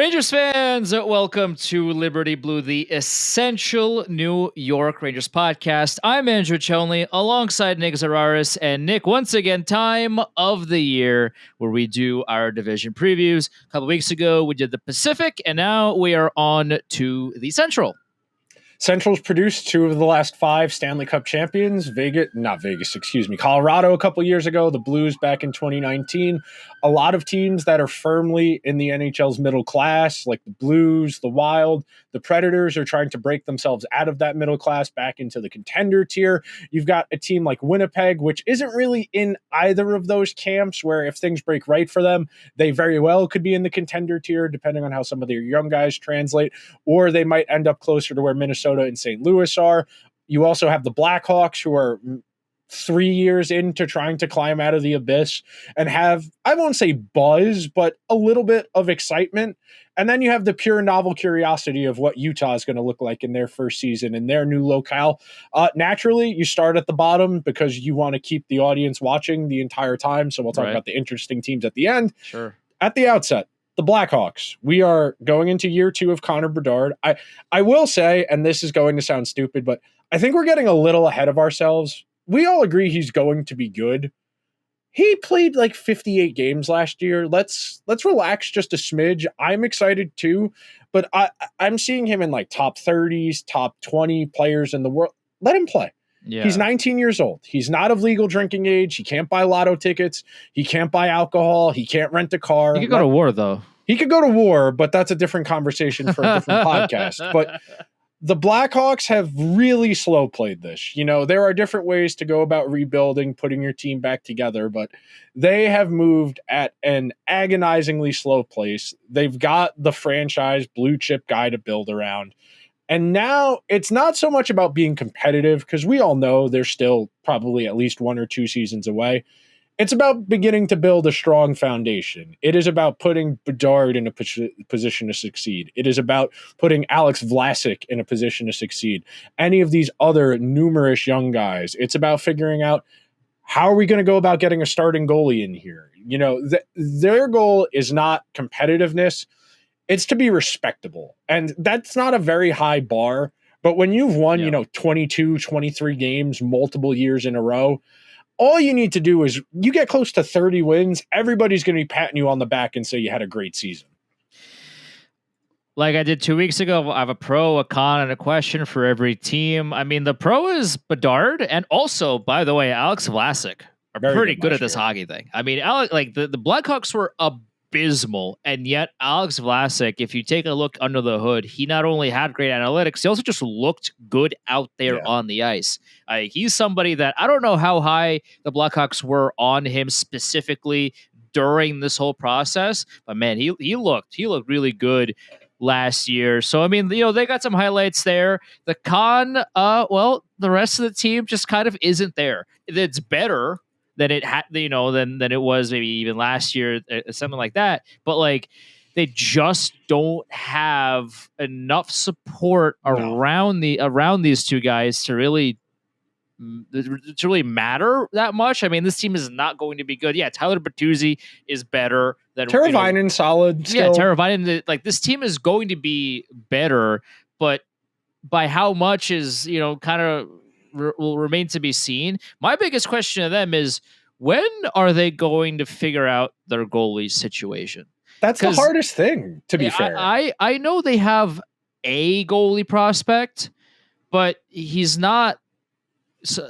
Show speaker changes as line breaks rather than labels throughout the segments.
Rangers fans, welcome to Liberty Blue, the essential New York Rangers podcast. I'm Andrew Chelney alongside Nick Zararis. And Nick, once again, time of the year where we do our division previews. A couple weeks ago, we did the Pacific, and now we are on to the Central.
Central's produced two of the last five Stanley Cup champions. Colorado a couple years ago, the Blues back in 2019. A lot of teams that are firmly in the NHL's middle class, like the Blues, the Wild, the Predators are trying to break themselves out of that middle class back into the contender tier. You've got a team like Winnipeg, which isn't really in either of those camps, where if things break right for them, they very well could be in the contender tier, depending on how some of their young guys translate, or they might end up closer to where Minnesota and St. Louis are. You also have the Blackhawks, who are 3 years into trying to climb out of the abyss and have, I won't say buzz, but a little bit of excitement. And then you have the pure novel curiosity of what Utah is going to look like in their first season in their new locale. Naturally, you start at the bottom because you want to keep the audience watching the entire time. So we'll talk about the interesting teams at the end.
Sure.
At the outset, the Blackhawks. We are going into year 2 of Connor Bedard. I will say, and this is going to sound stupid, but I think we're getting a little ahead of ourselves. We all agree he's going to be good. He played like 58 games last year. Let's relax just a smidge. I'm excited too, but I'm seeing him in like top 30s, top 20 players in the world. Let him play. Yeah. He's 19 years old. He's not of legal drinking age. He can't buy lotto tickets. He can't buy alcohol. He can't rent a car.
He could go to war, though.
He could go to war, but that's a different conversation for a different podcast. But the Blackhawks have really slow played this. You know, there are different ways to go about rebuilding, putting your team back together, but they have moved at an agonizingly slow pace. They've got the franchise blue chip guy to build around. And now it's not so much about being competitive, because we all know they're still probably at least 1 or 2 seasons away. It's about beginning to build a strong foundation. It is about putting Bedard in a position to succeed. It is about putting Alex Vlasic in a position to succeed. Any of these other numerous young guys. It's about figuring out, how are we going to go about getting a starting goalie in here? You know, their goal is not competitiveness. It's to be respectable. And that's not a very high bar. But when you've won, 22, 23 games, multiple years in a row, all you need to do is you get close to 30 wins. Everybody's going to be patting you on the back and say you had a great season.
Like I did 2 weeks ago, I have a pro, a con, and a question for every team. I mean, the pro is Bedard, and also, by the way, Alex Vlasic are pretty good at this hockey thing. I mean, the Blackhawks were abysmal, and yet Alex Vlasic, if you take a look under the hood, he not only had great analytics, he also just looked good out there on the ice. He's somebody that I don't know how high the Blackhawks were on him specifically during this whole process, but man, he looked really good last year. So I mean, they got some highlights there. The con, the rest of the team just kind of isn't there. It's better than it had, than it was maybe even last year, something like that. But like, they just don't have enough support around these two guys to really matter that much. I mean, this team is not going to be good. Yeah, Tyler Bertuzzi is better than
Teravainen. Solid. Still.
Yeah, Teravainen. Like, this team is going to be better, but by how much is kind of will remain to be seen. My biggest question to them is, when are they going to figure out their goalie situation?
That's the hardest thing, to be fair.
I know they have a goalie prospect, but he's not.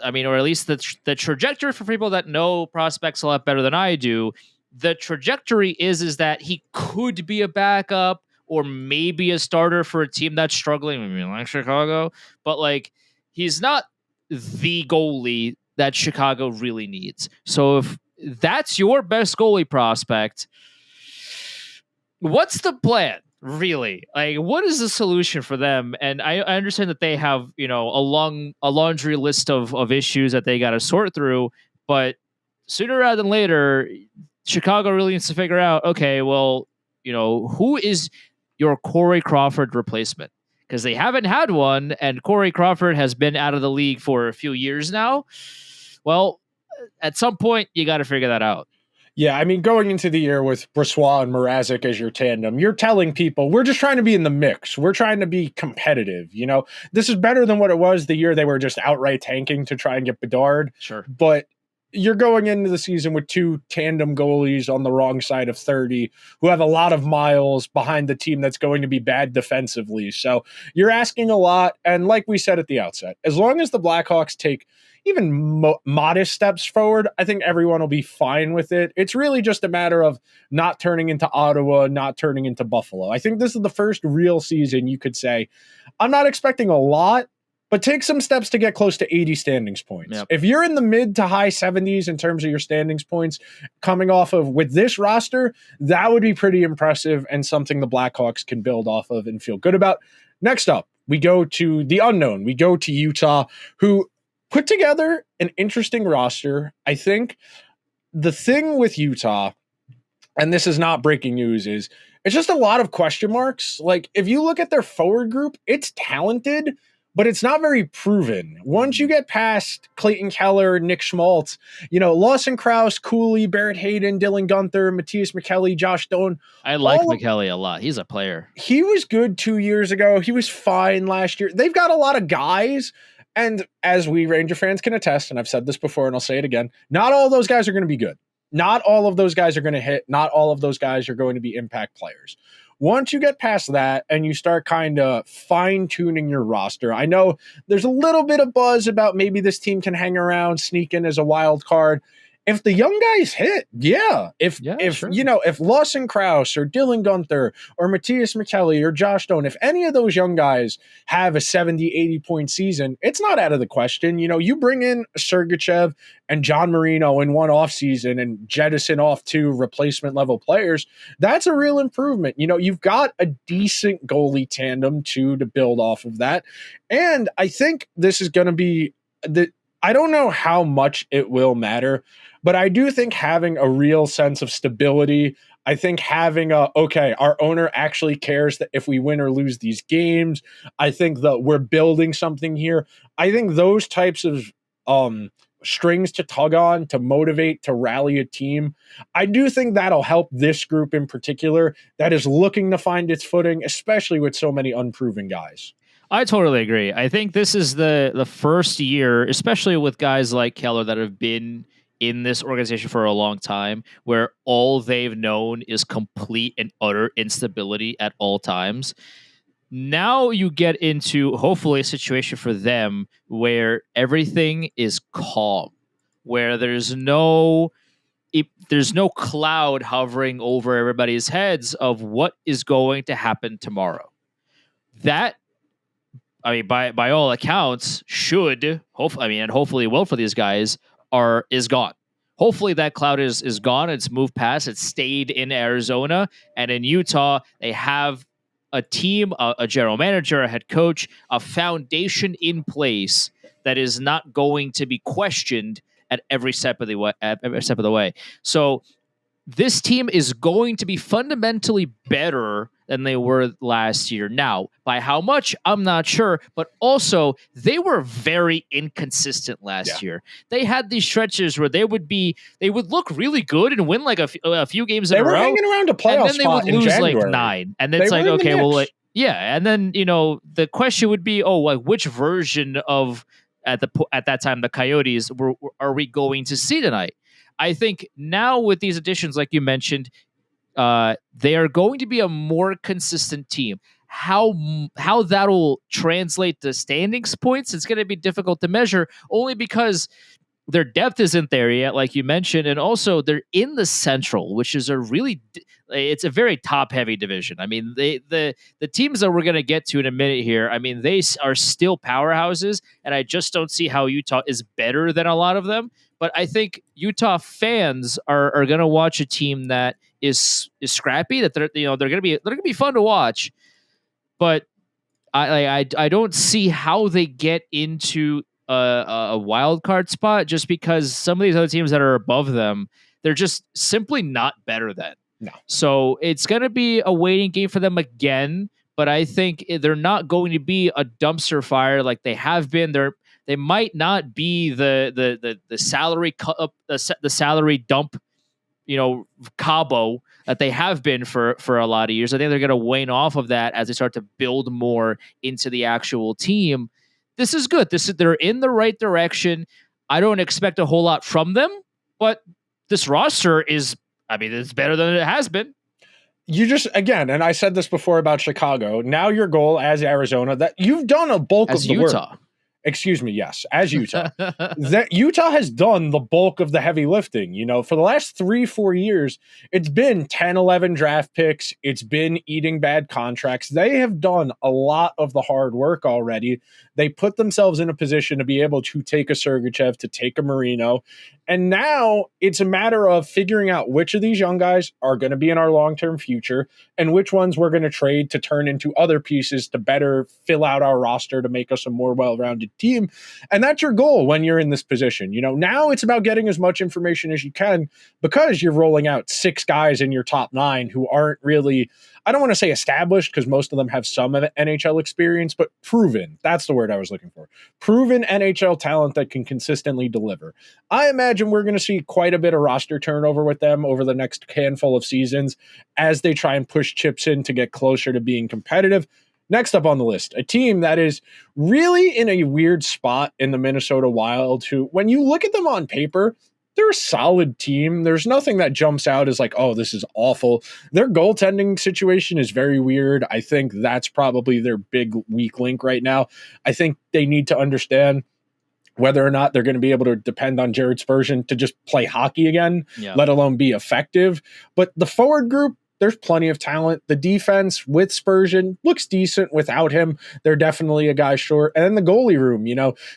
I mean, or at least the trajectory, for people that know prospects a lot better than I do, the trajectory is that he could be a backup or maybe a starter for a team that's struggling, maybe like Chicago, but like, he's not the goalie that Chicago really needs. So if that's your best goalie prospect, what's the plan, really? Like, what is the solution for them? And I understand that they have, a laundry list of issues that they got to sort through, but sooner rather than later, Chicago really needs to figure out, okay, well, who is your Corey Crawford replacement? Because they haven't had one, and Corey Crawford has been out of the league for a few years now. Well, at some point, you got to figure that out.
Yeah, I mean, going into the year with Brossoit and Mrazek as your tandem, you're telling people we're just trying to be in the mix. We're trying to be competitive. This is better than what it was the year they were just outright tanking to try and get Bedard.
Sure.
But you're going into the season with two tandem goalies on the wrong side of 30 who have a lot of miles behind the team that's going to be bad defensively. So you're asking a lot. And like we said at the outset, as long as the Blackhawks take even modest steps forward, I think everyone will be fine with it. It's really just a matter of not turning into Ottawa, not turning into Buffalo. I think this is the first real season you could say, I'm not expecting a lot, but take some steps to get close to 80 standings points.
Yep.
If you're in the mid to high 70s in terms of your standings points coming off of with this roster, that would be pretty impressive and something the Blackhawks can build off of and feel good about. Next up, we go to the unknown. We go to Utah, who put together an interesting roster. I think the thing with Utah, and this is not breaking news, is it's just a lot of question marks. Like, if you look at their forward group, it's talented, but it's not very proven. Once you get past Clayton Keller, Nick Schmaltz, Lawson Krause, Cooley, Barrett Hayden, Dylan Gunther, Matthias McKelly, Josh Doan.
I like McKelly a lot. He's a player.
He was good 2 years ago. He was fine last year. They've got a lot of guys. And as we Ranger fans can attest, and I've said this before and I'll say it again, not all of those guys are going to be good. Not all of those guys are going to hit. Not all of those guys are going to be impact players. Once you get past that and you start kind of fine-tuning your roster, I know there's a little bit of buzz about maybe this team can hang around, sneak in as a wild card. If the young guys hit, yeah. If Lawson Krause or Dylan Gunther or Matthias McKelly or Josh Doan, if any of those young guys have a 70, 80-point season, it's not out of the question. You bring in Sergachev and John Marino in one offseason and jettison off two replacement-level players, that's a real improvement. You've got a decent goalie tandem, too, to build off of that. And I think this is going to be I don't know how much it will matter, but I do think having a real sense of stability, I think having our owner actually cares that if we win or lose these games, I think that we're building something here. I think those types of strings to tug on, to motivate, to rally a team, I do think that'll help this group in particular that is looking to find its footing, especially with so many unproven guys.
I totally agree. I think this is the first year, especially with guys like Keller that have been in this organization for a long time, where all they've known is complete and utter instability at all times. Now you get into, hopefully, a situation for them where everything is calm, where there's no cloud hovering over everybody's heads of what is going to happen tomorrow. That, by all accounts, should hopefully will for these guys is gone. Hopefully that cloud is gone. It's moved past. It's stayed in Arizona, and in Utah they have a team, a general manager, a head coach, a foundation in place that is not going to be questioned at every step of the way. So this team is going to be fundamentally better than they were last year. Now, by how much, I'm not sure, but also they were very inconsistent last year. They had these stretches where they would look really good and win like a few games in a row.
They were hanging around a playoff spot in January. And then they would lose like 9.
And it's like, okay, well, and then, the question would be, which version of, at that time, the Coyotes are we going to see tonight? I think now with these additions, like you mentioned, they are going to be a more consistent team. How that'll translate to standings points, it's going to be difficult to measure, only because their depth isn't there yet, like you mentioned, and also they're in the Central, which is it's a very top-heavy division. I mean, the teams that we're going to get to in a minute here, I mean, they are still powerhouses, and I just don't see how Utah is better than a lot of them. But I think Utah fans are going to watch a team that is scrappy, that they're going to be fun to watch. But I don't see how they get into a wild card spot, just because some of these other teams that are above them, they're just simply not better than.
No.
So it's going to be a waiting game for them again. But I think they're not going to be a dumpster fire like they have been. They might not be the salary cut up, the salary dump Cabo that they have been for a lot of years. I think they're going to wane off of that as they start to build more into the actual team. This is good. They're in the right direction. I don't expect a whole lot from them, but this roster is, it's better than it has been.
You just, again, and I said this before about Chicago, now your goal as Arizona, that you've done a bulk
as
of the
Utah.
work. Excuse me, yes, as Utah. That Utah has done the bulk of the heavy lifting. For the last 3-4 years, it's been 10, 11 draft picks. It's been eating bad contracts. They have done a lot of the hard work already. They put themselves in a position to be able to take a Sergachev, to take a Marino. And now it's a matter of figuring out which of these young guys are going to be in our long-term future and which ones we're going to trade to turn into other pieces to better fill out our roster to make us a more well-rounded team. And that's your goal when you're in this position. Now it's about getting as much information as you can because you're rolling out 6 guys in your top 9 who aren't really, I don't want to say established because most of them have some NHL experience, but proven. That's the word I was looking for. Proven NHL talent that can consistently deliver. I imagine we're going to see quite a bit of roster turnover with them over the next handful of seasons as they try and push chips in to get closer to being competitive. Next up on the list, a team that is really in a weird spot in the Minnesota Wild, who, when you look at them on paper, they're a solid team. There's nothing that jumps out as like, oh, this is awful. Their goaltending situation is very weird. I think that's probably their big weak link right now. I think they need to understand whether or not they're going to be able to depend on Jared Spurgeon to just play hockey again, let alone be effective. But the forward group, there's plenty of talent. The defense with Spurgeon looks decent without him. They're definitely a guy short. And then the goalie room,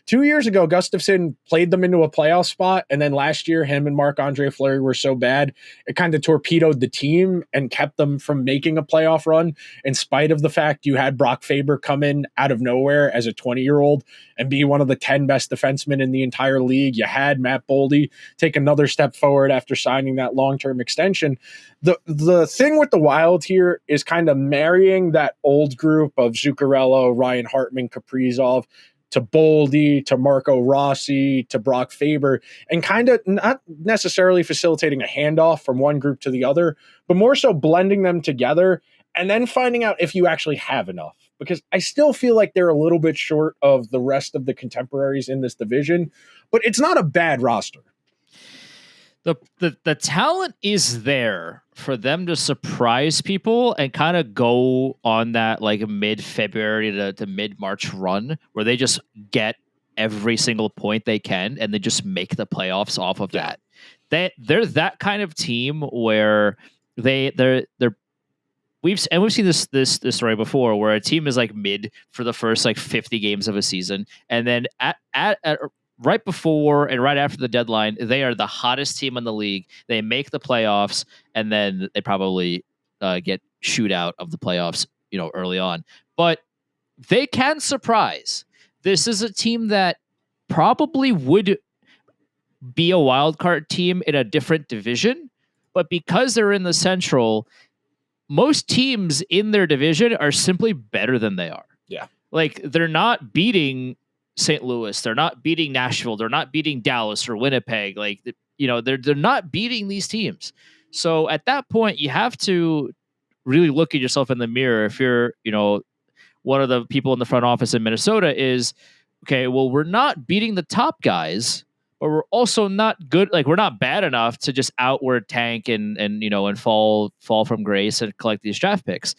2 years ago, Gustafsson played them into a playoff spot. And then last year, him and Marc-Andre Fleury were so bad, it kind of torpedoed the team and kept them from making a playoff run, in spite of the fact you had Brock Faber come in out of nowhere as a 20-year-old and be one of the 10 best defensemen in the entire league. You had Matt Boldy take another step forward after signing that long-term extension. The thing with the Wild here is kind of marrying that old group of Zuccarello, Ryan Hartman, Kaprizov, to Boldy, to Marco Rossi, to Brock Faber, and kind of not necessarily facilitating a handoff from one group to the other, but more so blending them together and then finding out if you actually have enough. Because I still feel like they're a little bit short of the rest of the contemporaries in this division, but it's not a bad roster.
The talent is there for them to surprise people and kind of go on that like mid-February to mid-March run where they just get every single point they can and they just make the playoffs off of that. They're that kind of team where they're we've seen this story before where a team is like mid for the first like 50 games of a season, and then at right before and right after the deadline, they are the hottest team in the league. They make the playoffs, and then they probably get shoot out of the playoffs, early on. But they can surprise. This is a team that probably would be a wild card team in a different division, but because they're in the Central, most teams in their division are simply better than they are.
Yeah.
Like, they're not beating St. Louis. They're not beating Nashville. They're not beating Dallas or Winnipeg. Like, they're not beating these teams. So at that point, you have to really look at yourself in the mirror. If you're, one of the people in the front office in Minnesota is, okay, well, we're not beating the top guys, but we're also not good. Like, we're not bad enough to just outward tank and fall from grace and collect these draft picks.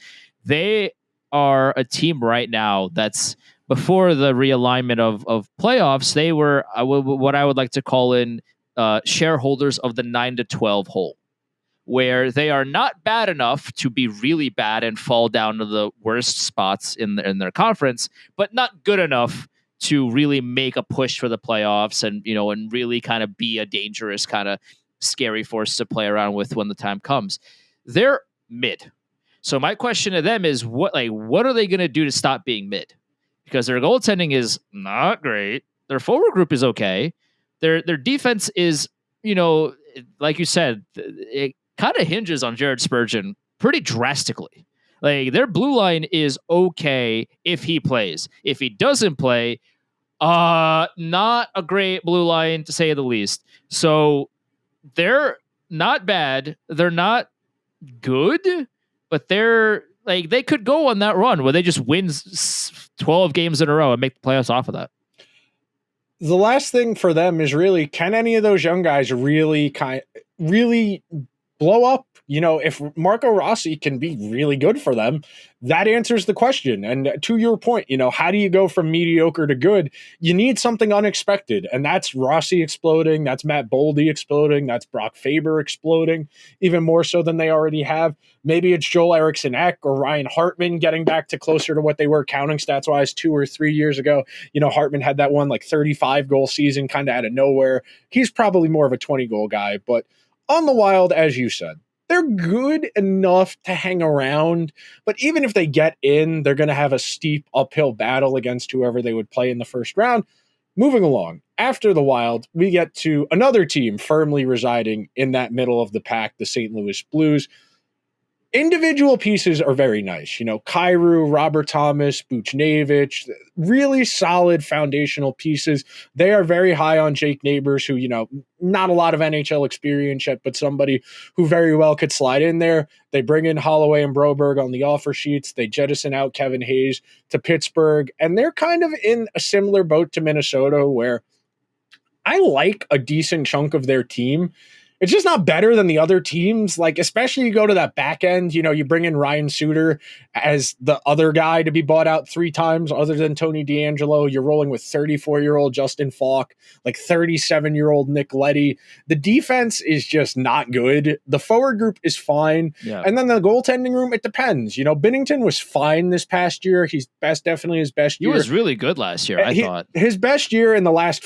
They are a team right now that's, before the realignment of playoffs, they were what I would like to call in shareholders of the 9-12 hole, where they are not bad enough to be really bad and fall down to the worst spots in their conference, but not good enough to really make a push for the playoffs and really kind of be a dangerous kind of scary force to play around with when the time comes. They're mid. So my question to them is what are they going to do to stop being mid? Because their goaltending is not great. Their forward group is okay. Their defense is, like you said, it kind of hinges on Jared Spurgeon pretty drastically. Like, their blue line is okay if he plays. If he doesn't play, not a great blue line to say the least. So they're not bad. They're not good, but they're like, they could go on that run where they just win 12 games in a row and make the playoffs off of that.
The last thing for them is really, can any of those young guys really blow up? You know, if Marco Rossi can be really good for them, that answers the question. And to your point, you know, how do you go from mediocre to good? You need something unexpected. And that's Rossi exploding. That's Matt Boldy exploding. That's Brock Faber exploding, even more so than they already have. Maybe it's Joel Eriksson Ek or Ryan Hartman getting back to closer to what they were counting stats wise 2 or 3 years ago. You know, Hartman had that one like 35 goal season kind of out of nowhere. He's probably more of a 20 goal guy, but on the Wild, as you said, they're good enough to hang around, but even if they get in, they're going to have a steep uphill battle against whoever they would play in the first round. Moving along, after the Wild, we get to another team firmly residing in that middle of the pack, the St. Louis Blues. Individual pieces are very nice. You know, Kyrou, Robert Thomas, Buchnevich, really solid foundational pieces. They are very high on Jake Neighbors, who, you know, not a lot of NHL experience yet, but somebody who very well could slide in there. They bring in Holloway and Broberg on the offer sheets. They jettison out Kevin Hayes to Pittsburgh, and they're kind of in a similar boat to Minnesota, where I like a decent chunk of their team. It's just not better than the other teams. Like, especially you go to that back end, you know, you bring in Ryan Suter as the other guy to be bought out 3 times other than Tony DeAngelo. You're rolling with 34-year-old Justin Falk, like 37-year-old Nick Leddy. The defense is just not good. The forward group is fine. Yeah. And then the goaltending room, it depends. You know, Binnington was fine this past year. He's definitely his best year.
He was really good last year, I thought.
His best year in the last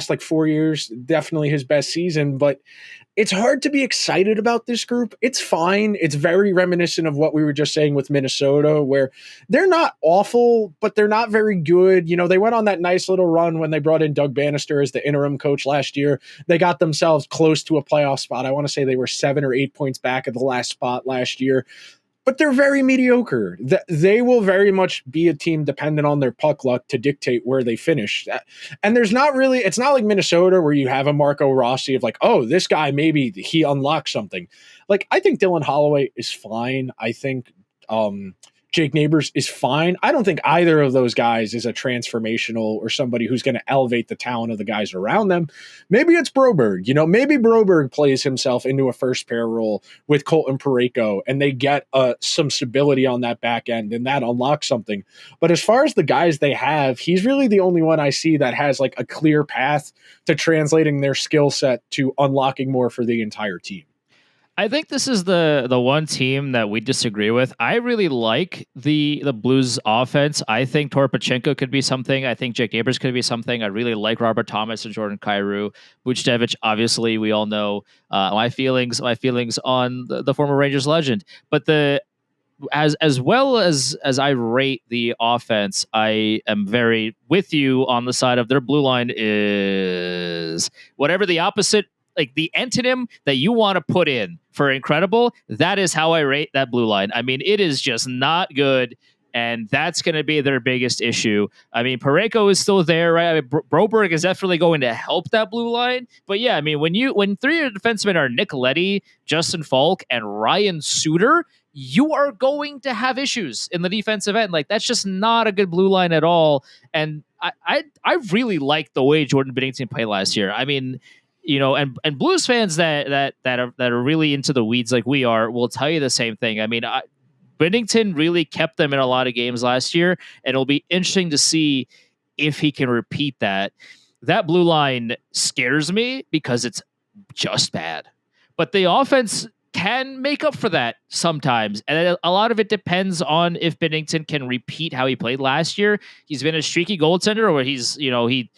like 4 years, definitely his best season, but it's hard to be excited about this group. It's fine. It's very reminiscent of what we were just saying with Minnesota, where they're not awful, but they're not very good. You know, they went on that nice little run when they brought in Doug Bannister as the interim coach last year. They got themselves close to a playoff spot. I want to say they were 7 or 8 points back at the last spot last year. But they're very mediocre. They will very much be a team dependent on their puck luck to dictate where they finish. And there's not really, it's not like Minnesota where you have a Marco Rossi of like, oh, this guy, maybe he unlocks something. Like, I think Dylan Holloway is fine. I think Jake Neighbors is fine. I don't think either of those guys is a transformational or somebody who's going to elevate the talent of the guys around them. Maybe it's Broberg. You know, maybe Broberg plays himself into a first pair role with Colton Parayko and they get some stability on that back end and that unlocks something. But as far as the guys they have, he's really the only one I see that has like a clear path to translating their skill set to unlocking more for the entire team.
I think this is the one team that we disagree with. I really like the Blues offense. I think Torpachenko could be something. I think Jake Neighbors could be something. I really like Robert Thomas and Jordan Kyrou. Buchnevich, obviously, we all know my feelings on the former Rangers legend. But as well as I rate the offense, I am very with you on the side of their blue line is whatever the opposite, like the antonym that you want to put in for incredible, that is how I rate that blue line. I mean, it is just not good, and that's going to be their biggest issue. I mean, Parayko is still there, right? I mean, Broberg is definitely going to help that blue line. But yeah, I mean, when 3 of your defensemen are Nick Leddy, Justin Falk, and Ryan Suter, you are going to have issues in the defensive end. Like, that's just not a good blue line at all. And I really liked the way Jordan Binnington played last year. I mean, you know, and Blues fans that are really into the weeds like we are will tell you the same thing. I mean, Binnington really kept them in a lot of games last year, and it'll be interesting to see if he can repeat that. That blue line scares me because it's just bad, but the offense can make up for that sometimes, and a lot of it depends on if Binnington can repeat how he played last year. He's been a streaky goaltender, where he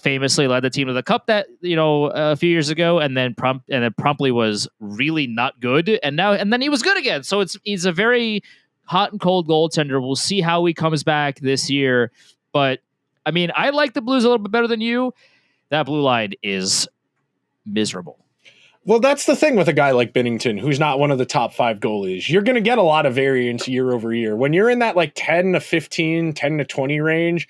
famously led the team to the cup that a few years ago, and then promptly was really not good, and then he was good again. So he's a very hot and cold goaltender. We'll see how he comes back this year, but I mean, I like the Blues a little bit better than you. That blue line is miserable.
Well, that's the thing with a guy like Binnington, who's not one of the top 5 goalies. You're going to get a lot of variance year over year. When you're in that like 10 to 15, 10 to 20 range,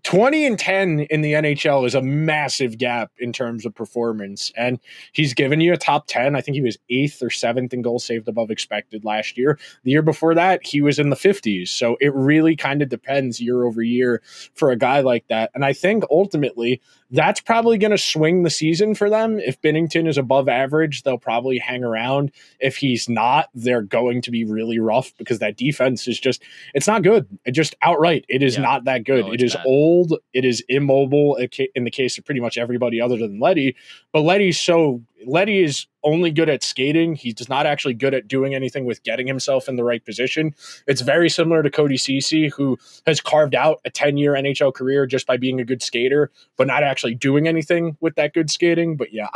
20-10 in the NHL is a massive gap in terms of performance. And he's given you a top 10. I think he was 8th or 7th in goals saved above expected last year. The year before that, he was in the 50s. So it really kind of depends year over year for a guy like that. And I think ultimately that's probably going to swing the season for them. If Binnington is above average, they'll probably hang around. If he's not, they're going to be really rough because that defense is just, it's not good. It just outright, it is not that good.
No,
it is
bad.
Old. It is immobile in the case of pretty much everybody other than Leddy. But Leddy is only good at skating. He's not actually good at doing anything with getting himself in the right position. It's very similar to Cody Ceci, who has carved out a 10-year NHL career just by being a good skater, but not actually doing anything with that good skating. But yeah,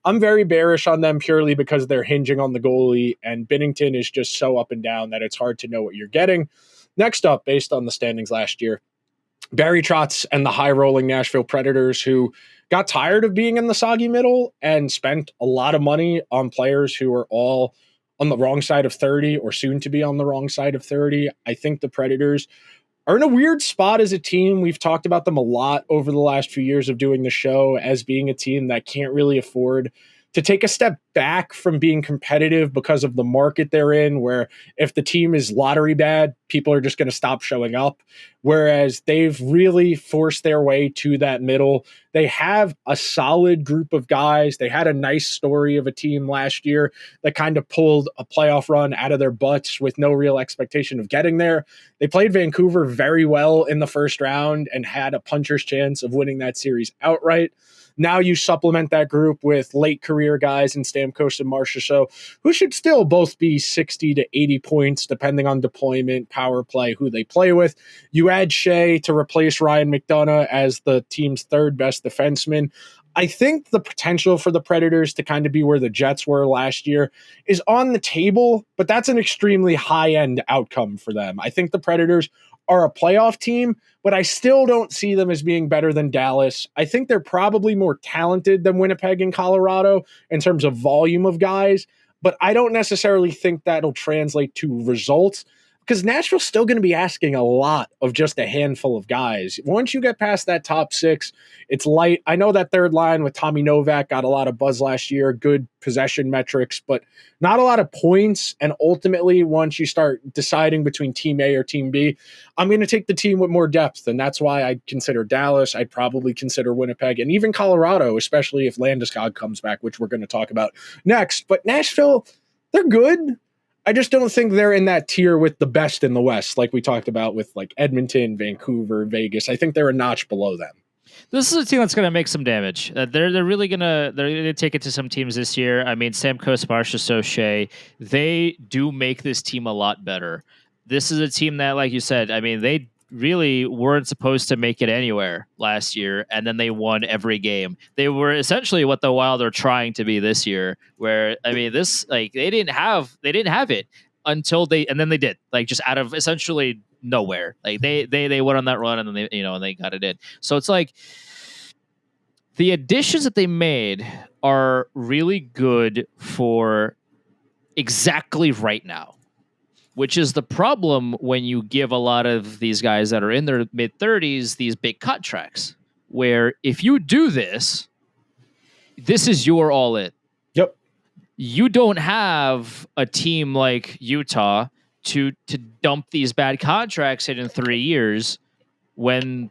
I'm very bearish on them purely because they're hinging on the goalie, and Binnington is just so up and down that it's hard to know what you're getting. Next up, based on the standings last year, Barry Trotz and the high-rolling Nashville Predators, who got tired of being in the soggy middle and spent a lot of money on players who are all on the wrong side of 30 or soon to be on the wrong side of 30. I think the Predators are in a weird spot as a team. We've talked about them a lot over the last few years of doing the show as being a team that can't really afford to take a step back from being competitive because of the market they're in, where if the team is lottery bad, people are just going to stop showing up. Whereas they've really forced their way to that middle. They have a solid group of guys. They had a nice story of a team last year that kind of pulled a playoff run out of their butts with no real expectation of getting there. They played Vancouver very well in the first round and had a puncher's chance of winning that series outright. Now you supplement that group with late career guys in Stamkos and Marchessault, who should still both be 60 to 80 points, depending on deployment, power play, who they play with. You add Shea to replace Ryan McDonough as the team's third best defenseman. I think the potential for the Predators to kind of be where the Jets were last year is on the table, but that's an extremely high-end outcome for them. I think the Predators are a playoff team, but I still don't see them as being better than Dallas. I think they're probably more talented than Winnipeg and Colorado in terms of volume of guys, but I don't necessarily think that'll translate to results because Nashville's still going to be asking a lot of just a handful of guys. Once you get past that top 6, it's light. I know that third line with Tommy Novak got a lot of buzz last year, good possession metrics, but not a lot of points. And ultimately, once you start deciding between team A or team B, I'm going to take the team with more depth. And that's why I'd consider Dallas. I'd probably consider Winnipeg and even Colorado, especially if Landeskog comes back, which we're going to talk about next. But Nashville, they're good. I just don't think they're in that tier with the best in the West, like we talked about with like Edmonton, Vancouver, Vegas. I think they're a notch below them.
This is a team that's going to make some damage. They're really gonna take it to some teams this year. I mean, Stamkos, Marchessault, Shea, they do make this team a lot better. This is a team that, like you said, I mean, they really weren't supposed to make it anywhere last year, and then they won every game. They were essentially what the Wild are trying to be this year, where I mean, this like they didn't have it until and then they did, like just out of essentially nowhere. Like they went on that run and then they got it in. So it's like the additions that they made are really good for exactly right now, which is the problem when you give a lot of these guys that are in their mid-30s these big contracts, where if you do this is your all in.
Yep.
You don't have a team like Utah to dump these bad contracts in 3 years when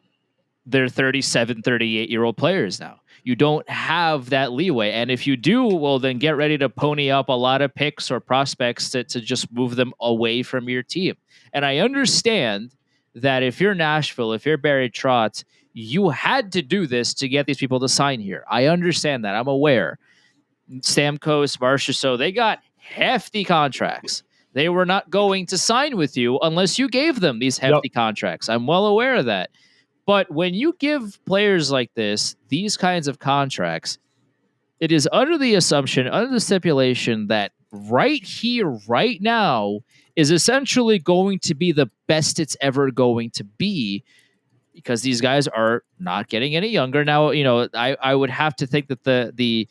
they're 37, 38-year-old players now. You don't have that leeway. And if you do, well, then get ready to pony up a lot of picks or prospects to just move them away from your team. And I understand that if you're Nashville, if you're Barry Trotz, you had to do this to get these people to sign here. I understand that. I'm aware. Stamkos, Marchessault, they got hefty contracts. They were not going to sign with you unless you gave them these hefty contracts. I'm well aware of that. But when you give players like this, these kinds of contracts, it is under the assumption, under the stipulation that right here, right now, is essentially going to be the best it's ever going to be, because these guys are not getting any younger. Now, I would have to think that the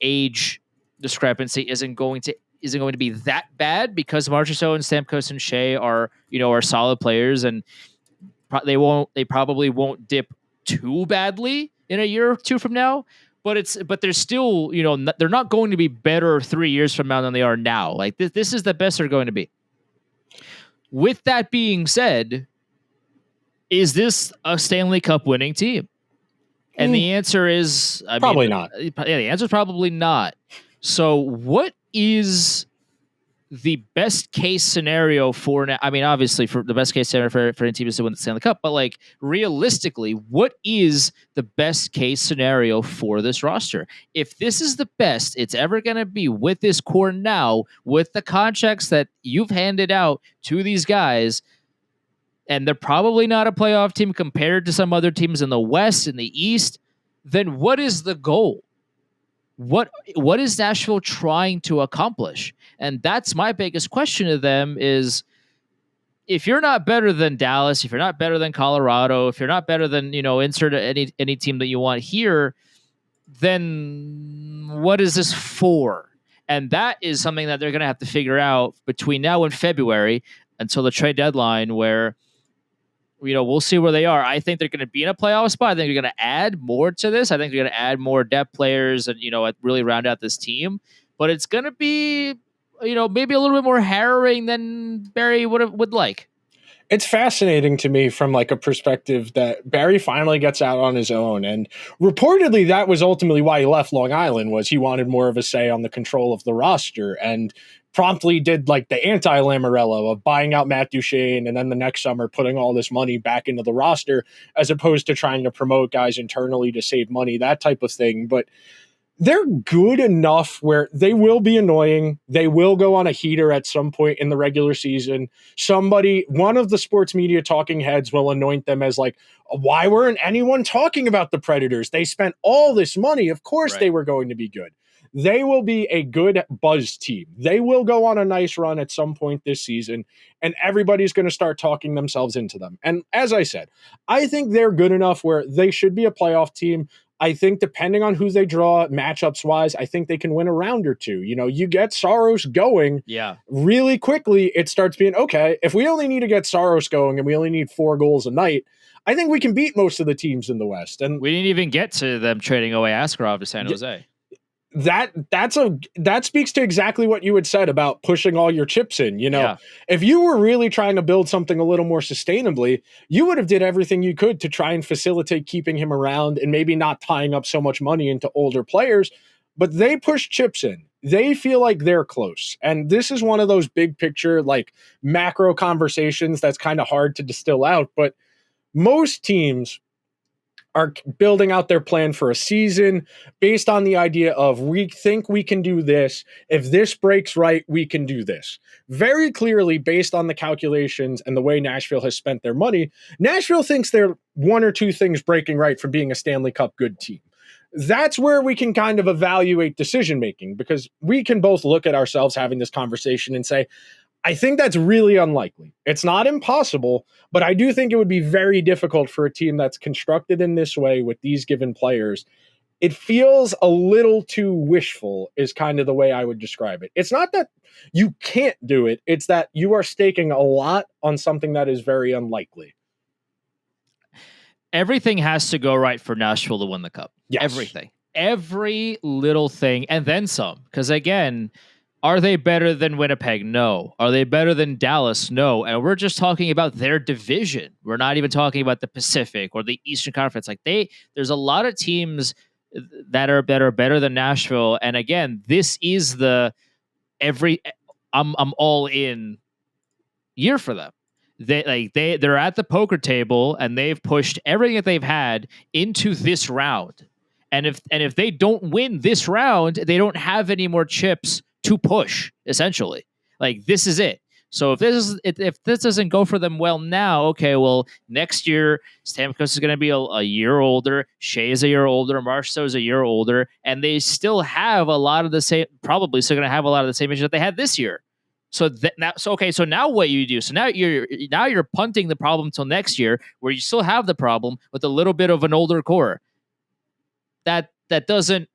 age discrepancy isn't going to be that bad, because Marchessault and Stamkos and Shea are solid players and they probably won't dip too badly in a year or two from now. But they're still, they're not going to be better 3 years from now than they are now. Like this is the best they're going to be. With that being said, is this a Stanley Cup winning team? And the answer is
probably not.
Yeah, the answer is probably not. So what is the best case scenario for now? I mean, obviously, for the best case scenario for any team is to win the Stanley Cup, but like realistically, what is the best case scenario for this roster? If this is the best it's ever going to be with this core now, with the contracts that you've handed out to these guys, and they're probably not a playoff team compared to some other teams in the West and the East, then what is the goal? What is Nashville trying to accomplish? And that's my biggest question to them is, if you're not better than Dallas, if you're not better than Colorado, if you're not better than, insert any team that you want here, then what is this for? And that is something that they're going to have to figure out between now and February until the trade deadline, where we'll see where they are. I think they're going to be in a playoff spot. I think they're going to add more to this. I think they're going to add more depth players and, really round out this team. But it's going to be, maybe a little bit more harrowing than Barry would like.
It's fascinating to me from like a perspective that Barry finally gets out on his own. And reportedly that was ultimately why he left Long Island, was he wanted more of a say on the control of the roster, and promptly did like the anti-Lamoriello of buying out Matt Duchene and then the next summer putting all this money back into the roster, as opposed to trying to promote guys internally to save money, that type of thing. But they're good enough where they will be annoying. They will go on a heater at some point in the regular season. One of the sports media talking heads will anoint them as like, why weren't anyone talking about the Predators? They spent all this money. Of course They were going to be good. They will be a good buzz team. They will go on a nice run at some point this season, and everybody's going to start talking themselves into them. And as I said, I think they're good enough where they should be a playoff team. I think depending on who they draw matchups wise, I think they can win a round or two. You get Saros going really quickly. It starts being, okay, if we only need to get Saros going and we only need 4 goals a night, I think we can beat most of the teams in the West. And
we didn't even get to them trading away Askarov to San Jose.
That speaks to exactly what you had said about pushing all your chips in. If you were really trying to build something a little more sustainably, you would have did everything you could to try and facilitate keeping him around and maybe not tying up so much money into older players. But they push chips in. They feel like they're close. And this is one of those big picture, like macro conversations that's kind of hard to distill out. But most teams are building out their plan for a season based on the idea of, we think we can do this. If this breaks right, we can do this. Very clearly, based on the calculations and the way Nashville has spent their money, Nashville thinks they're 1 or 2 things breaking right from being a Stanley Cup good team. That's where we can kind of evaluate decision-making, because we can both look at ourselves having this conversation and say, I think that's really unlikely. It's not impossible, but I do think it would be very difficult for a team that's constructed in this way with these given players. It feels a little too wishful is kind of the way I would describe it. It's not that you can't do it. It's that you are staking a lot on something that is very unlikely.
Everything has to go right for Nashville to win the Cup.
Yes.
Everything. Every little thing, and then some. Because again, are they better than Winnipeg? No. Are they better than Dallas? No. And we're just talking about their division. We're not even talking about the Pacific or the Eastern Conference. Like there's a lot of teams that are better than Nashville. And again, this is I'm all in year for them. They're at the poker table and they've pushed everything that they've had into this round. And if they don't win this round, they don't have any more chips to push, essentially. Like, this is it. So if this doesn't go for them well now, okay, well, next year Stamkos is going to be a year older, Shea is a year older, Marchessault is a year older, and they still have a lot of the same, probably still going to have a lot of the same issues that they had this year. So now what you do? So now you're punting the problem till next year, where you still have the problem with a little bit of an older core. That doesn't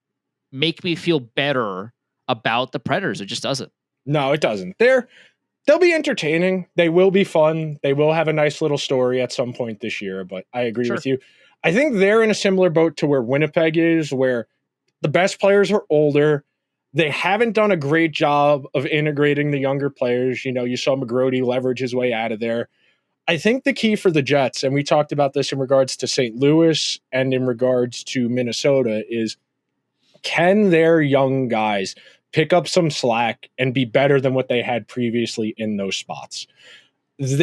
make me feel better about the Predators. It just doesn't.
No, it doesn't. They're they'll be entertaining. They will be fun. They will have a nice little story at some point this year, but I agree with you. I think they're in a similar boat to where Winnipeg is, where the best players are older. They haven't done a great job of integrating the younger players. You know, you saw McGrody leverage his way out of there. I think the key for the Jets, and we talked about this in regards to St. Louis and in regards to Minnesota, is can their young guys pick up some slack and be better than what they had previously in those spots?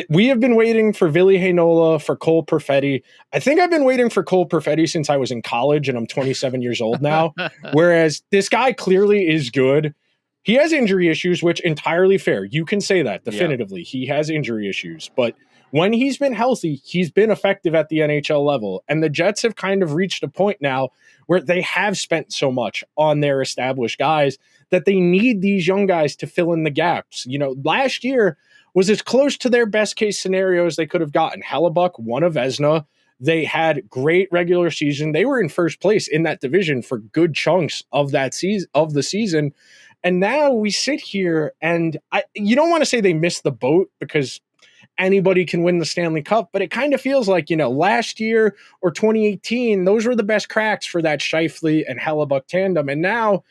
We have been waiting for Ville Heinola, for Cole Perfetti. I think I've been waiting for Cole Perfetti since I was in college, and I'm 27 years old now. Whereas this guy clearly is good. He has injury issues, which entirely fair. You can say that definitively. Yeah. He has injury issues, but when he's been healthy, he's been effective at the NHL level. And the Jets have kind of reached a point now where they have spent so much on their established guys that they need these young guys to fill in the gaps. You know, last year was as close to their best case scenario as they could have gotten. Hellebuck won a Vezina. They had great regular season. They were in first place in that division for good chunks of that season. And now we sit here and you don't want to say they missed the boat because anybody can win the Stanley Cup, but it kind of feels like, you know, last year or 2018, those were the best cracks for that Scheifele and Hellebuck tandem. And now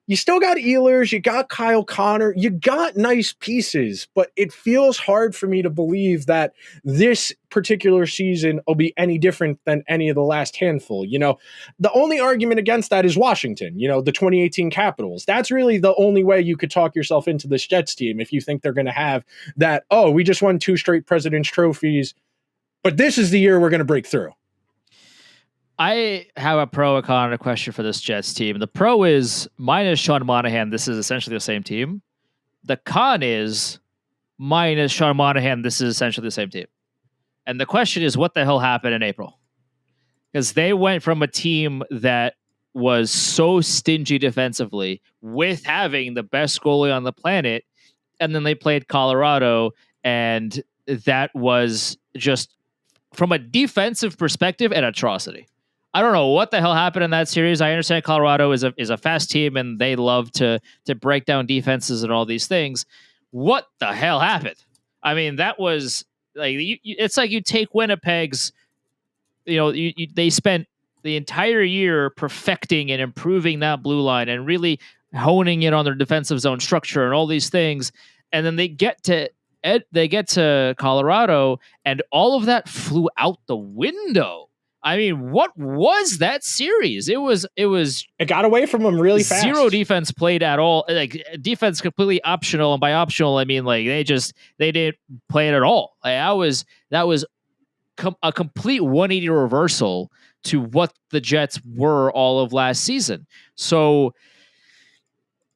you still got Ehlers, you got Kyle Connor, you got nice pieces, but it feels hard for me to believe that this particular season will be any different than any of the last handful. You know, the only argument against that is Washington, you know, the 2018 Capitals. That's really the only way you could talk yourself into this Jets team if you think they're going to have that, oh, we just won 2 straight President's trophies, but this is the year we're going to break through.
I have a pro and con and a question for this Jets team. The pro is minus Sean Monahan. This is essentially the same team. The con is minus Sean Monahan. This is essentially the same team. And the question is, what the hell happened in April? Because they went from a team that was so stingy defensively with having the best goalie on the planet. And then they played Colorado. And that was just, from a defensive perspective, an atrocity. I don't know what the hell happened in that series. I understand Colorado is a fast team and they love to break down defenses and all these things. What the hell happened? I mean, that was like it's like you take Winnipeg's. You know, they spent the entire year perfecting and improving that blue line and really honing in on their defensive zone structure and all these things, and then they get to Colorado and all of that flew out the window. I mean, what was that series? It got away from them really fast. Zero defense played at all. Like defense completely optional, and by optional I mean like they didn't play it at all. Like, that was a complete 180 reversal to what the Jets were all of last season. So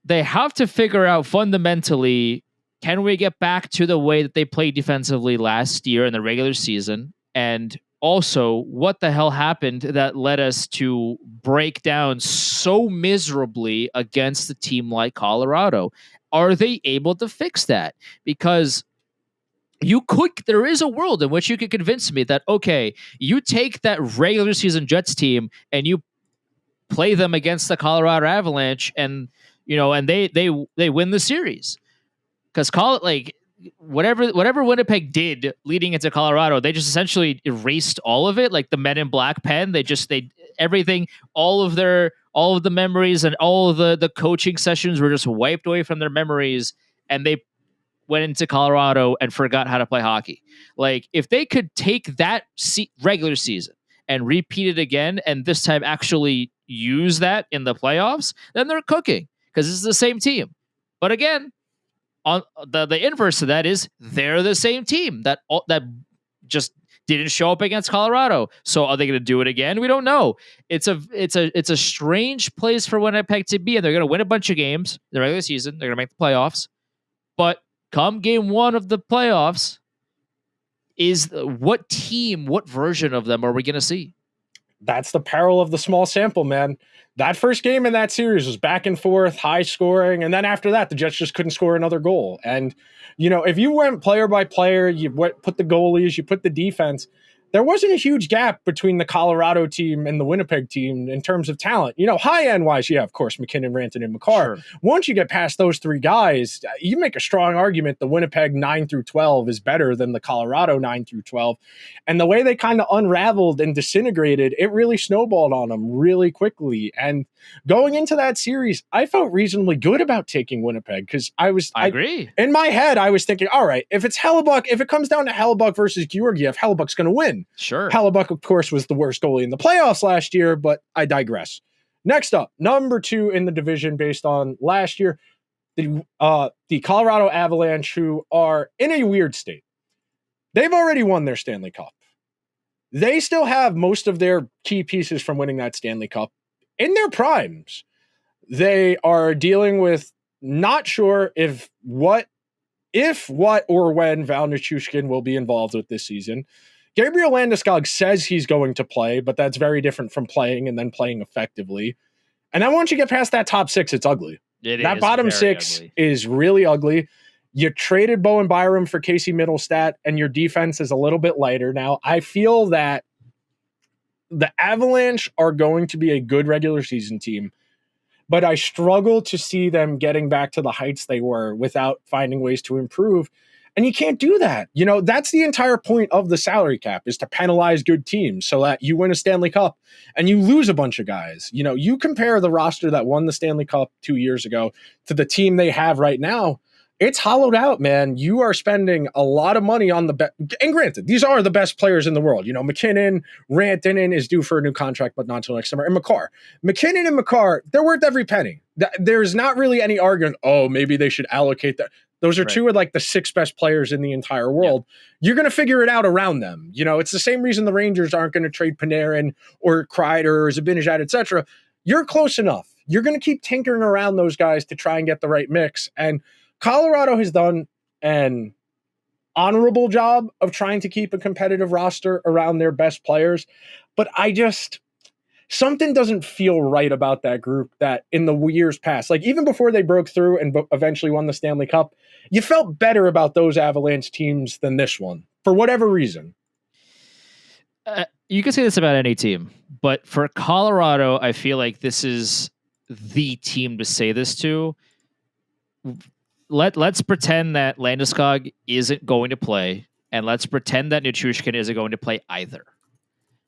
they have to figure out fundamentally, can we get back to the way that they played defensively last year in the regular season? And also, what the hell happened that led us to break down so miserably against a team like Colorado? Are they able to fix that? Because there is a world in which you could convince me that, okay, you take that regular season Jets team and you play them against the Colorado Avalanche and, you know, and they win the series. Because whatever Winnipeg did leading into Colorado, they just essentially erased all of it, like the Men in Black pen. Everything, all of the memories and all of the coaching sessions were just wiped away from their memories, and they went into Colorado and forgot how to play hockey. Like, if they could take that regular season and repeat it again, and this time actually use that in the playoffs, then they're cooking, because this is the same team. But again, on the inverse of that is they're the same team that just didn't show up against Colorado. So are they going to do it again? We don't know. It's a strange place for Winnipeg to be, and they're going to win a bunch of games in the regular season. They're going to make the playoffs, but come game 1 of the playoffs, what version of them are we going to see?
That's the peril of the small sample, man. That first game in that series was back and forth, high scoring. And then after that, the Jets just couldn't score another goal. And, you know, if you went player by player, you put the goalies, you put the defense, there wasn't a huge gap between the Colorado team and the Winnipeg team in terms of talent. High end wise, of course, McKinnon, Rantanen, and Makar.
Sure.
Once you get past those three guys, you make a strong argument the Winnipeg 9 through 12 is better than the Colorado 9 through 12. And the way they kind of unraveled and disintegrated, it really snowballed on them really quickly. And going into that series, I felt reasonably good about taking Winnipeg because I
agree.
In my head, I was thinking, all right, if it's Hellebuck, if it comes down to Hellebuck versus Georgiev, Hellebuck's going to win.
Sure.
Hellebuck, of course, was the worst goalie in the playoffs last year, but I digress. Next up, number 2 in the division based on last year, the Colorado Avalanche, who are in a weird state. They've already won their Stanley Cup. They still have most of their key pieces from winning that Stanley Cup in their primes. They are dealing with not sure if, what, or when Val Nichushkin will be involved with this season. Gabriel Landeskog says he's going to play, but that's very different from playing and then playing effectively. And then once you get past that top 6, it's ugly. That bottom 6
ugly.
is really ugly. You traded Bowen Byram for Casey Middlestat, and your defense is a little bit lighter. Now, I feel that the Avalanche are going to be a good regular season team, but I struggle to see them getting back to the heights they were without finding ways to improve. And you can't do that. That's the entire point of the salary cap, is to penalize good teams so that you win a Stanley Cup and you lose a bunch of guys. You compare the roster that won the Stanley Cup 2 years ago to the team they have right now, it's hollowed out, man. You are spending a lot of money on the best. And granted, these are the best players in the world. McKinnon, Rantanen is due for a new contract, but not until next summer. And Makar. McKinnon and Makar, they're worth every penny. There's not really any argument, maybe they should allocate that. Those are two of the 6 best players in the entire world. Yep. You're going to figure it out around them. It's the same reason the Rangers aren't going to trade Panarin or Kreider or Zibanejad, etc. You're close enough. You're going to keep tinkering around those guys to try and get the right mix. And Colorado has done an honorable job of trying to keep a competitive roster around their best players. But something doesn't feel right about that group that in the years past, even before they broke through and eventually won the Stanley Cup, you felt better about those Avalanche teams than this one, for whatever reason.
You can say this about any team, but for Colorado, I feel like this is the team to say this to. Let's pretend that Landeskog isn't going to play, and let's pretend that Nichushkin isn't going to play either.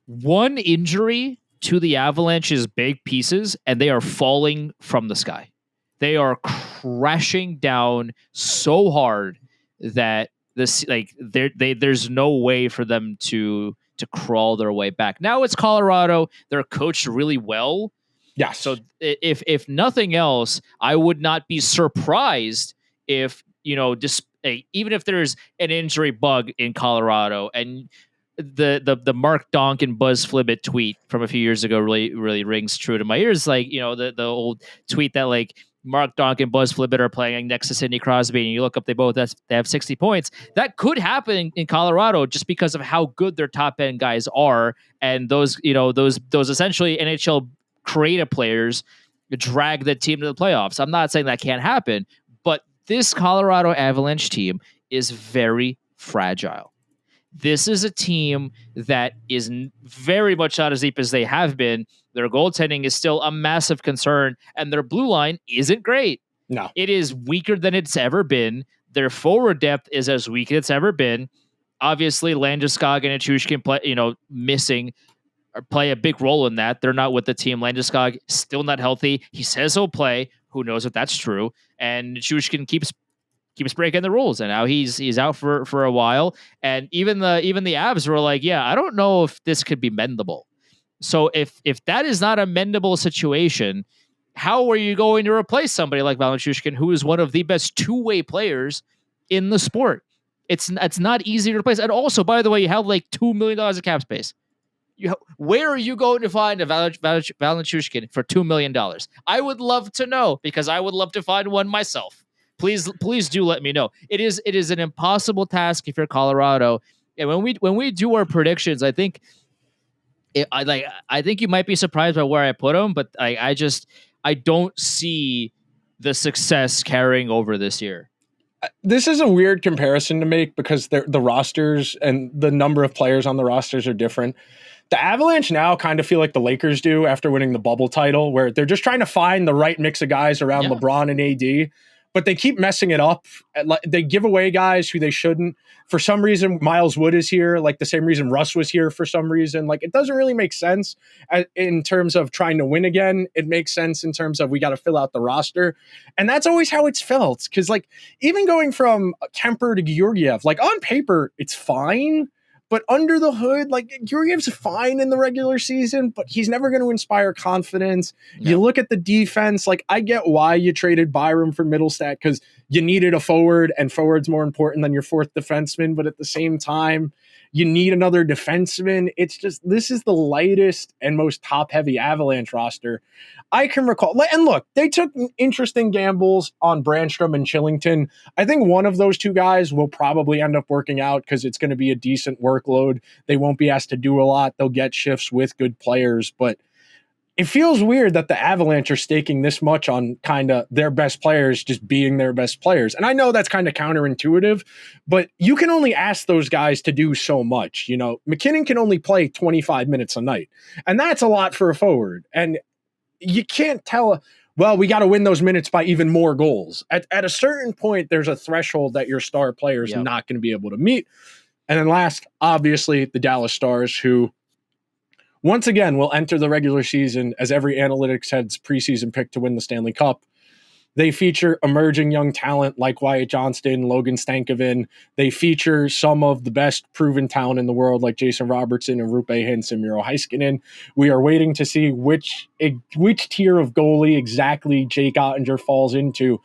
One injury to the Avalanche's big pieces, and they are falling from the sky. They are crashing down so hard that there's no way for them to crawl their way back. Now it's Colorado. They're coached really well.
Yeah.
So if nothing else, I would not be surprised if, even if there's an injury bug in Colorado, and the Mark Donk and Buzz Flibbit tweet from a few years ago really rings true to my ears. The old tweet that Mark Donk and Buzz Flibbit are playing next to Sidney Crosby, and you look up, they have 60 points. That could happen in Colorado just because of how good their top end guys are, and those essentially NHL creative players drag the team to the playoffs. I'm not saying that can't happen, but this Colorado Avalanche team is very fragile. This is a team that is very much not as deep as they have been. Their goaltending is still a massive concern, and their blue line isn't great.
No.
It is weaker than it's ever been. Their forward depth is as weak as it's ever been. Obviously, Landeskog and Nichushkin missing or play a big role in that. They're not with the team. Landeskog still not healthy. He says he'll play. Who knows if that's true? And Nichushkin keeps breaking the rules, and now he's out for a while. And even the Avs were like, yeah, I don't know if this could be mendable. So if that is not a mendable situation, how are you going to replace somebody like Val Nichushkin, who is one of the best two-way players in the sport? It's not easy to replace. And also, by the way, you have $2 million of cap space. Where are you going to find a Val Nichushkin for $2 million? I would love to know, because I would love to find one myself. Please do let me know. It is an impossible task if you're Colorado. And when we do our predictions, I think you might be surprised by where I put them, but I don't see the success carrying over this year.
This is a weird comparison to make because the rosters and the number of players on the rosters are different. The Avalanche now kind of feel like the Lakers do after winning the bubble title, where they're just trying to find the right mix of guys around LeBron and AD, but they keep messing it up. They give away guys who they shouldn't. For some reason, Miles Wood is here, like the same reason Russ was here for some reason. Like, it doesn't really make sense in terms of trying to win again. It makes sense in terms of we got to fill out the roster. And that's always how it's felt. Because, like, even going from Kemper to Georgiev, like, on paper, it's fine. But under the hood, like, Georgiev's fine in the regular season, but he's never going to inspire confidence. No. You look at the defense, like, I get why you traded Byram for Middlestat because you needed a forward, and forward's more important than your fourth defenseman. But at the same time, you need another defenseman. It's just, this is the lightest and most top-heavy Avalanche roster I can recall. And look, they took interesting gambles on Brandstrom and Chillington. I think one of those two guys will probably end up working out because it's going to be a decent workload. They won't be asked to do a lot. They'll get shifts with good players, but it feels weird that the Avalanche are staking this much on kind of their best players just being their best players. And I know that's kind of counterintuitive, but you can only ask those guys to do so much. You know, McKinnon can only play 25 minutes a night, and that's a lot for a forward. And you can't tell, well, we got to win those minutes by even more goals. At a certain point, there's a threshold that your star player is not going to be able to meet. And then last, obviously, the Dallas Stars, who once again will enter the regular season as every analytics head's preseason pick to win the Stanley Cup. They feature emerging young talent like Wyatt Johnston, Logan Stankoven. They feature some of the best proven talent in the world like Jason Robertson and Rupe Hintz and Miro Heiskanen. We are waiting to see which tier of goalie exactly Jake Ottinger falls into.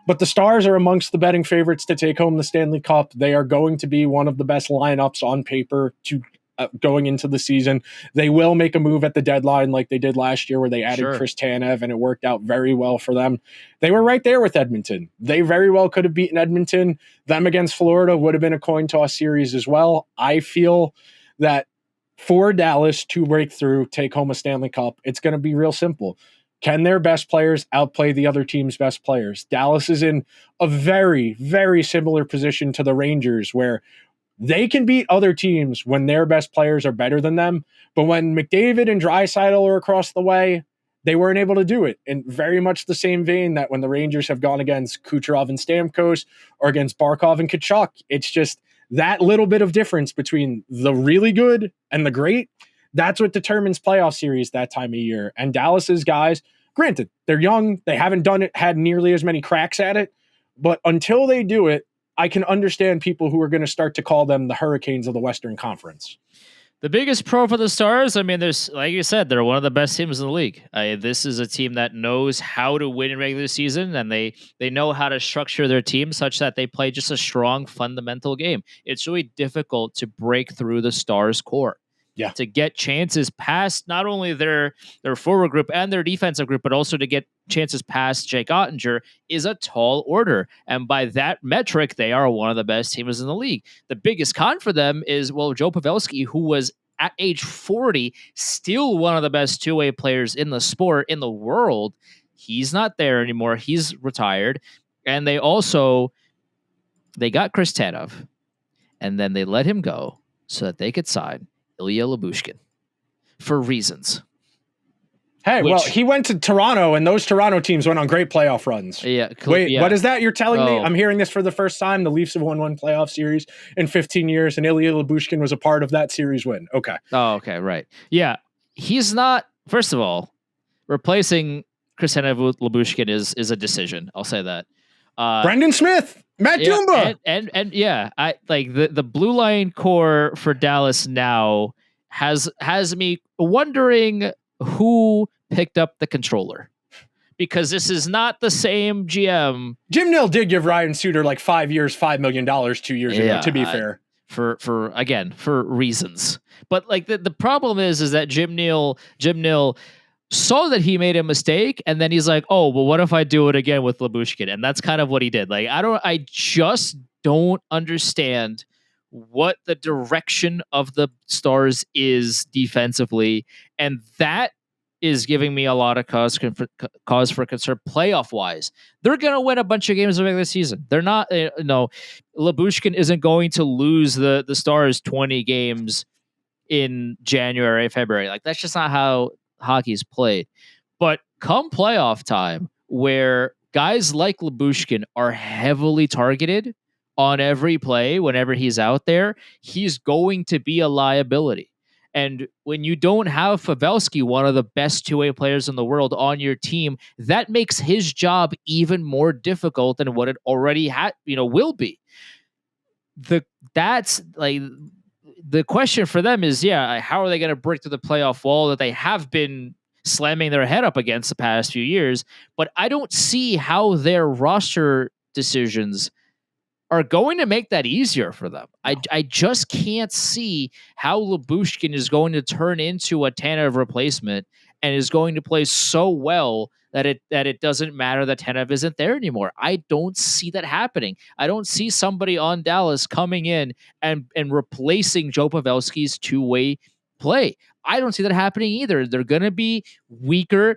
But the Stars are amongst the betting favorites to take home the Stanley Cup. They are going to be one of the best lineups on paper to going into the season. They will make a move at the deadline like they did last year where they added Chris Tanev, and it worked out very well for them. They were right there with Edmonton. They very well could have beaten Edmonton. Them against Florida would have been a coin toss series as well. I feel that for Dallas to break through, take home a Stanley Cup, it's going to be real simple. Can their best players outplay the other team's best players? Dallas is in a very, very similar position to the Rangers where they can beat other teams when their best players are better than them. But when McDavid and Draisaitl are across the way, they weren't able to do it. In very much the same vein that when the Rangers have gone against Kucherov and Stamkos or against Barkov and Tkachuk, it's just that little bit of difference between the really good and the great. That's what determines playoff series that time of year. And Dallas's guys, granted, they're young. They haven't had nearly as many cracks at it. But until they do it, I can understand people who are going to start to call them the Hurricanes of the Western Conference.
The biggest pro for the Stars, I mean, there's, like you said, they're one of the best teams in the league. This is a team that knows how to win in regular season, and they know how to structure their team such that they play just a strong, fundamental game. It's really difficult to break through the Stars' core. Yeah. To get chances past not only their forward group and their defensive group, but also to get chances past Jake Ottinger is a tall order. And by that metric, they are one of the best teams in the league. The biggest con for them is, well, Joe Pavelski, who was at age 40, still one of the best two-way players in the sport, in the world. He's not there anymore. He's retired. And they got Chris Tanev, and then they let him go so that they could sign Ilya Lyubushkin for reasons.
Hey, well, he went to Toronto, and those Toronto teams went on great playoff runs.
Yeah.
Wait, what is that you're telling me? I'm hearing this for the first time. The Leafs have won one playoff series in 15 years, and Ilya Lyubushkin was a part of that series win. Okay.
Oh, okay, right. Yeah, he's not. First of all, replacing Chris Tanev with Lyubushkin is a decision. I'll say that.
Brendan Smith. Matt Dumba.
And yeah, I like the blue line core for Dallas now has me wondering who picked up the controller, because this is not the same GM.
Jim Nill did give Ryan Suter like 5 years, $5 million 2 years ago, to be fair.
For reasons. But like the problem is that Jim Nill saw that he made a mistake, and then he's like, oh, well, what if I do it again with Lyubushkin? And that's kind of what he did. Like, I just don't understand what the direction of the Stars is defensively. And that is giving me a lot of cause for concern playoff wise. They're going to win a bunch of games in the regular season. They're not, no, Lyubushkin isn't going to lose the Stars 20 games in January, February. Like, that's just not how hockey's played. But come playoff time, where guys like Lyubushkin are heavily targeted on every play whenever he's out there, he's going to be a liability. And when you don't have Pavelski, one of the best two-way players in the world, on your team, that makes his job even more difficult than what it already will be. That's like the question for them is, how are they going to break through the playoff wall that they have been slamming their head up against the past few years? But I don't see how their roster decisions are going to make that easier for them. I just can't see how Lyubushkin is going to turn into a Tanev replacement and is going to play so well that it doesn't matter that Tanev isn't there anymore. I don't see that happening. I don't see somebody on Dallas coming in and replacing Joe Pavelski's two-way play. I don't see that happening either. They're going to be weaker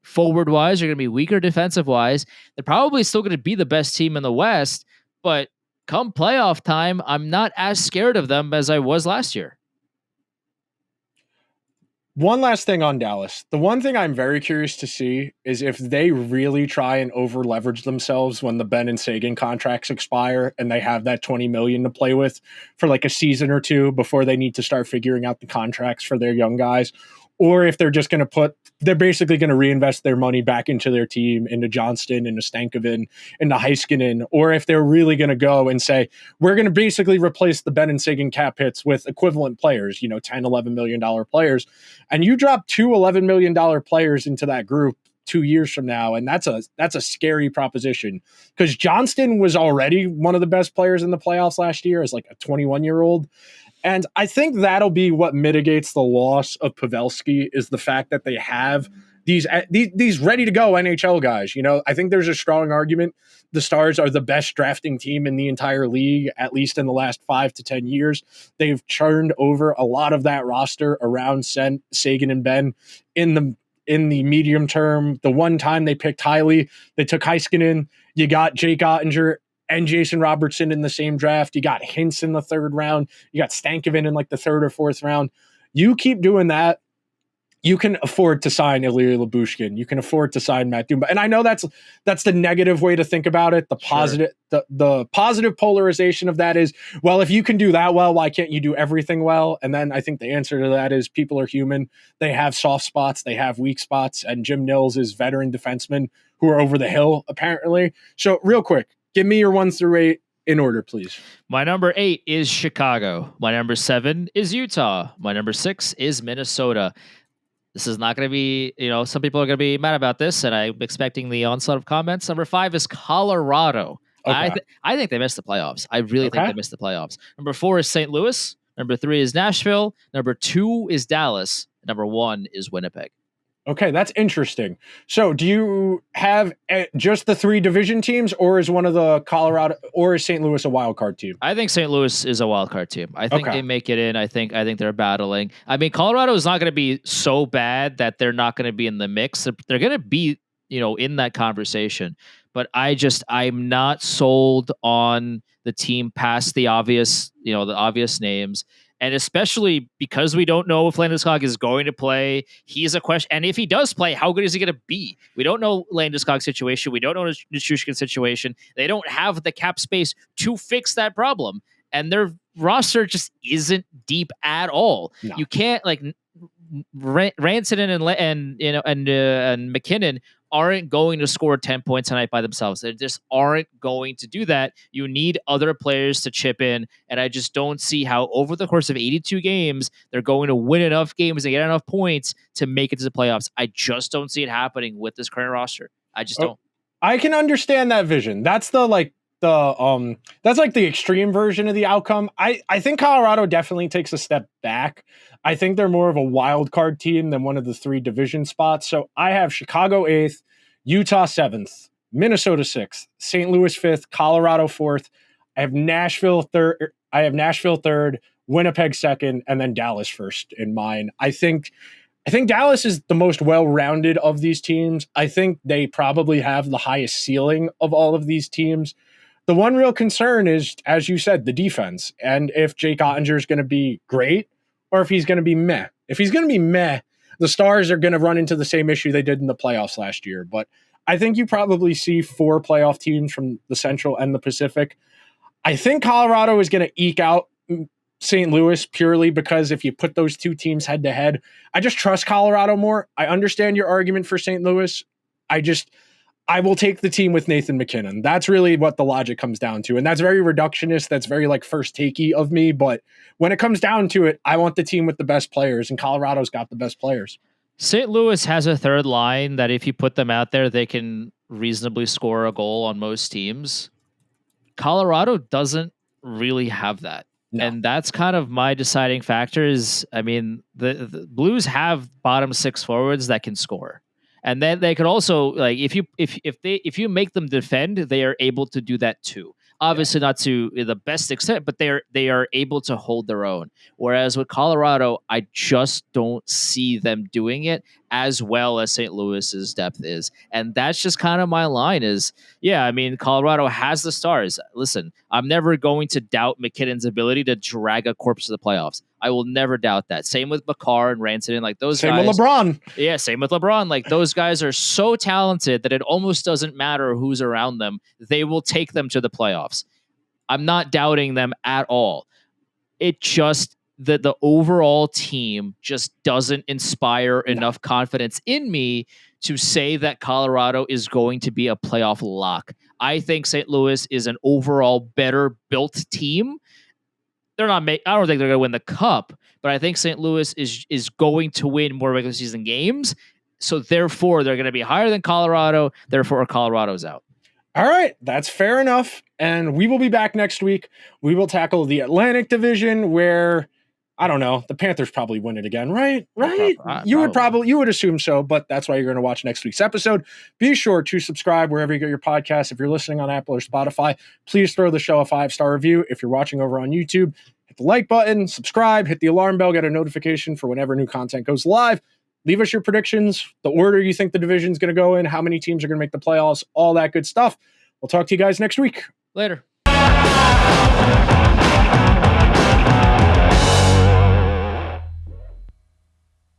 forward-wise. They're going to be weaker defensive-wise. They're probably still going to be the best team in the West, but come playoff time, I'm not as scared of them as I was last year.
One last thing on Dallas. The one thing I'm very curious to see is if they really try and over leverage themselves when the Benn and Seguin contracts expire and they have that $20 million to play with for like a season or two before they need to start figuring out the contracts for their young guys. Or if they're just going to they're basically going to reinvest their money back into their team, into Johnston, into Stankoven, into Heiskanen, or if they're really going to go and say, we're going to basically replace the Benn and Seguin cap hits with equivalent players, $10, $11 million players. And you drop two $11 million players into that group 2 years from now, and that's a scary proposition, because Johnston was already one of the best players in the playoffs last year as like a 21-year-old. And I think that'll be what mitigates the loss of Pavelski, is the fact that they have these ready to go NHL guys. I think there's a strong argument the Stars are the best drafting team in the entire league, at least in the last 5 to 10 years. They've churned over a lot of that roster around Seguin and Benn in the medium term. The one time they picked highly, they took Heiskanen. You got Jake Ottinger and Jason Robertson in the same draft. You got Hintz in the third round. You got Stankoven in like the third or fourth round. You keep doing that, you can afford to sign Ilya Lyubushkin. You can afford to sign Matt Dumba. And I know that's the negative way to think about it. The positive, the positive polarization of that is, well, if you can do that well, why can't you do everything well? And then I think the answer to that is people are human. They have soft spots. They have weak spots. And Jim Nils is veteran defensemen who are over the hill, apparently. So real quick, give me your 1 through 8 in order, please.
My number 8 is Chicago. My number 7 is Utah. My number 6 is Minnesota. This is not going to be, some people are going to be mad about this, and I'm expecting the onslaught of comments. Number 5 is Colorado. Okay. I think they missed the playoffs. I really think they missed the playoffs. Number 4 is St. Louis. Number 3 is Nashville. Number 2 is Dallas. Number 1 is Winnipeg.
Okay, that's interesting. So do you have just the 3 division teams, or is one of the Colorado, or is St. Louis a wild card team?
I think St. Louis is a wild card team. I think they make it in. I think they're battling. I mean, Colorado is not going to be so bad that they're not going to be in the mix. They're going to be, in that conversation. But I'm not sold on the team past the obvious names. And especially because we don't know if Landeskog is going to play, he's a question. And if he does play, how good is he going to be? We don't know Landeskog's situation. We don't know Nichushkin's situation. They don't have the cap space to fix that problem. And their roster just isn't deep at all. No. You can't Rantanen and McKinnon aren't going to score 10 points tonight by themselves. They just aren't going to do that. You need other players to chip in, and I just don't see how over the course of 82 games they're going to win enough games and get enough points to make it to the playoffs. I just don't see it happening with this current roster. I just don't.
I can understand that vision. That's that's like the extreme version of the outcome. I think Colorado definitely takes a step back. I think they're more of a wild card team than one of the 3 division spots. So I have Chicago 8th, Utah 7th, Minnesota 6th, St. Louis 5th, Colorado 4th. I have Nashville 3rd, Winnipeg 2nd, and then Dallas 1st in mine. I think I think Dallas is the most well-rounded of these teams. I think they probably have the highest ceiling of all of these teams. The one real concern is, as you said, the defense. And if Jake Ottinger is going to be great or if he's going to be meh. If he's going to be meh, the Stars are going to run into the same issue they did in the playoffs last year. But I think you probably see 4 playoff teams from the Central and the Pacific. I think Colorado is going to eke out St. Louis purely because if you put those 2 teams head to head, I just trust Colorado more. I understand your argument for St. Louis. I will take the team with Nathan MacKinnon. That's really what the logic comes down to. And that's very reductionist. That's very like first takey of me. But when it comes down to it, I want the team with the best players, and Colorado's got the best players.
St. Louis has a third line that if you put them out there, they can reasonably score a goal on most teams. Colorado doesn't really have that. No. And that's kind of my deciding factor is, I mean, the Blues have bottom 6 forwards that can score. And then they could also, like, if you make them defend, they are able to do that too. Obviously not to the best extent, but they are able to hold their own. Whereas with Colorado, I just don't see them doing it as well as St. Louis's depth is. And that's just kind of my line is, yeah, I mean, Colorado has the Stars. Listen, I'm never going to doubt McKinnon's ability to drag a corpse to the playoffs. I will never doubt that. Same with Makar and Rantanen, like those guys.
Same with LeBron.
Yeah, same with LeBron. Like those guys are so talented that it almost doesn't matter who's around them. They will take them to the playoffs. I'm not doubting them at all. It just that the overall team just doesn't inspire enough confidence in me to say that Colorado is going to be a playoff lock. I think St. Louis is an overall better built team. They're not. I don't think they're going to win the cup, but I think St. Louis is going to win more regular season games. So therefore, they're going to be higher than Colorado. Therefore, Colorado's out.
All right, that's fair enough. And we will be back next week. We will tackle the Atlantic Division, where I don't know, the Panthers probably win it again, right? Right? You would assume so, but that's why you're going to watch next week's episode. Be sure to subscribe wherever you get your podcasts. If you're listening on Apple or Spotify, please throw the show a 5-star review. If you're watching over on YouTube, hit the like button, subscribe, hit the alarm bell, get a notification for whenever new content goes live. Leave us your predictions, the order you think the division's going to go in, how many teams are going to make the playoffs, all that good stuff. We'll talk to you guys next week.
Later.